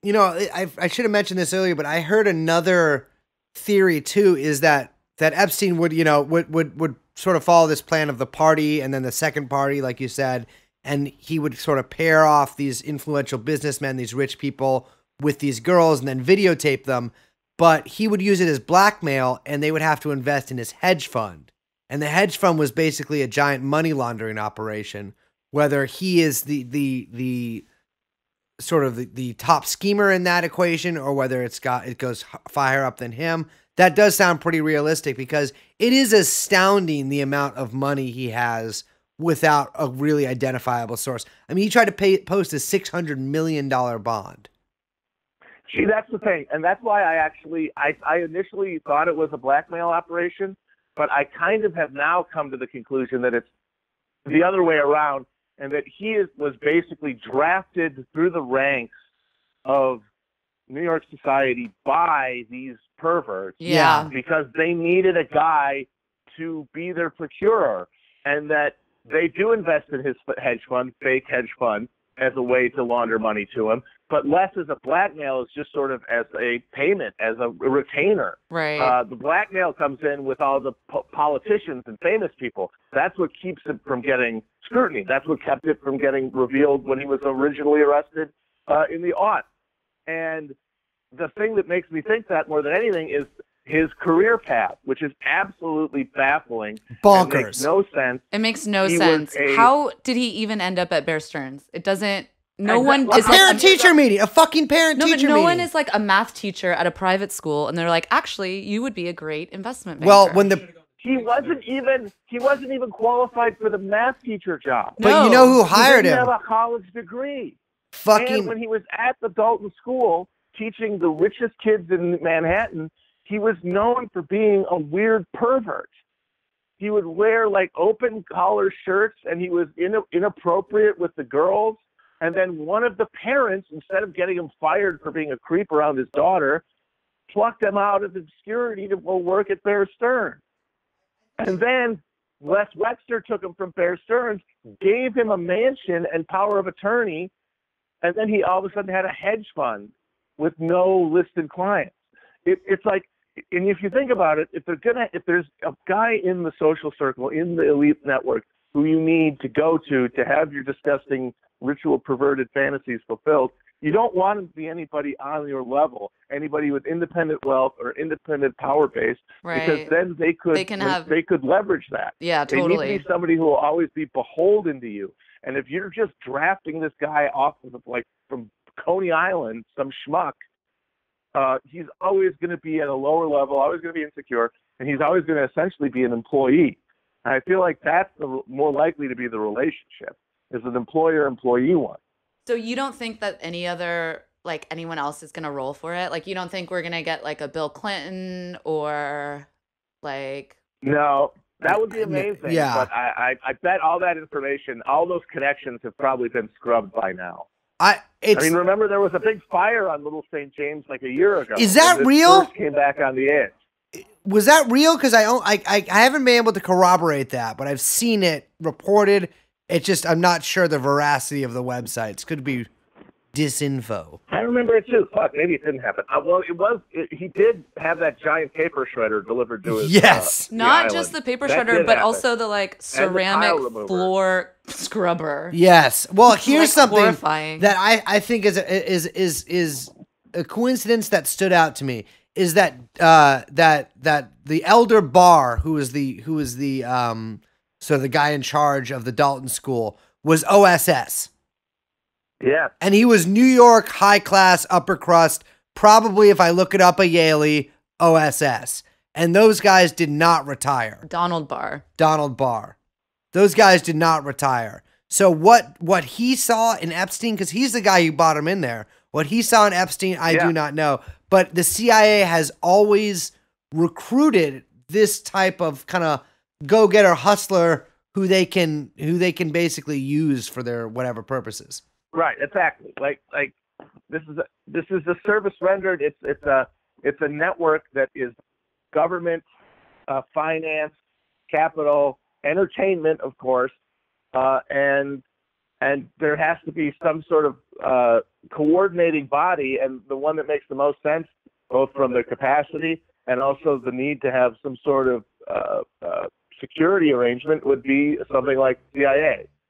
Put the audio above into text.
You know, I should have mentioned this earlier, but I heard another theory too, is that Epstein would, you know, would sort of follow this plan of the party and then the second party, like you said, and he would sort of pair off these influential businessmen, these rich people, with these girls and then videotape them. But he would use it as blackmail, and they would have to invest in his hedge fund. And the hedge fund was basically a giant money laundering operation. Whether he is the sort of the top schemer in that equation, or whether it goes higher up than him, that does sound pretty realistic, because it is astounding the amount of money he has without a really identifiable source. I mean, he tried to post a $600 million bond. See, that's the thing, and that's why I initially thought it was a blackmail operation, but I kind of have now come to the conclusion that it's the other way around, and that he was basically drafted through the ranks of New York society by these perverts, because they needed a guy to be their procurer, and that they do invest in his hedge fund, fake hedge fund, as a way to launder money to him, but less as a blackmail, is just sort of as a payment, as a retainer. Right. The blackmail comes in with all the politicians and famous people. That's what keeps it from getting scrutiny. That's what kept it from getting revealed when he was originally arrested in the aughts. And the thing that makes me think that more than anything is his career path, which is absolutely baffling. Bonkers. It makes no sense. It makes no sense. How did he even end up at Bear Stearns? It doesn't. No one a is parent-teacher meeting. A fucking parent-teacher meeting. No one is like a math teacher at a private school, and they're like, actually, you would be a great investment banker. Well, when he wasn't even qualified for the math teacher job. But you know who hired him? He didn't have a college degree. And when he was at the Dalton School teaching the richest kids in Manhattan, he was known for being a weird pervert. He would wear like open collar shirts, and he was inappropriate with the girls. And then one of the parents, instead of getting him fired for being a creep around his daughter, plucked him out of obscurity to go work at Bear Stearns. And then Les Wexner took him from Bear Stearns, gave him a mansion and power of attorney, and then he all of a sudden had a hedge fund with no listed clients. It's like, and if you think about it, if there's a guy in the social circle, in the elite network, who you need to go to have your disgusting ritual perverted fantasies fulfilled, you don't want him to be anybody on your level, anybody with independent wealth or independent power base, because then they could leverage that. Yeah, totally. They need to be somebody who will always be beholden to you. And if you're just drafting this guy off of from Coney Island, some schmuck, he's always going to be at a lower level, always going to be insecure, and he's always going to essentially be an employee. And I feel like that's more likely to be the relationship, is an employer-employee one. So you don't think that anyone else is going to roll for it? Like, you don't think we're going to get like a Bill Clinton or like... No, that would be amazing. Yeah. But I bet all that information, all those connections have probably been scrubbed by now. I mean, remember there was a big fire on Little St. James like a year ago. Is that real? First came back on the edge. Was that real? Because I haven't been able to corroborate that, but I've seen it reported. It's just I'm not sure the veracity of the websites. Could be disinfo. I remember it too. Fuck, maybe it didn't happen. Well, he did have that giant paper shredder delivered to his. Yes, not just the paper shredder, but also the ceramic floor scrubber. Yes. Well, here's something horrifying that I think is a coincidence that stood out to me. Is that the elder Barr, who is the so the guy in charge of the Dalton School, was OSS. Yeah. And he was New York high class, upper crust, probably, if I look it up, a Yaley OSS. And those guys did not retire. Donald Barr. Those guys did not retire. So what he saw in Epstein, because he's the guy who brought him in there, what he saw in Epstein, I do not know. But the CIA has always recruited this type of kind of go-getter hustler who they can basically use for their whatever purposes. Right, exactly. Like this is a service rendered. It's a network that is government, finance, capital, entertainment, of course, and and there has to be some sort of coordinating body, and the one that makes the most sense, both from the capacity and also the need to have some sort of security arrangement, would be something like CIA.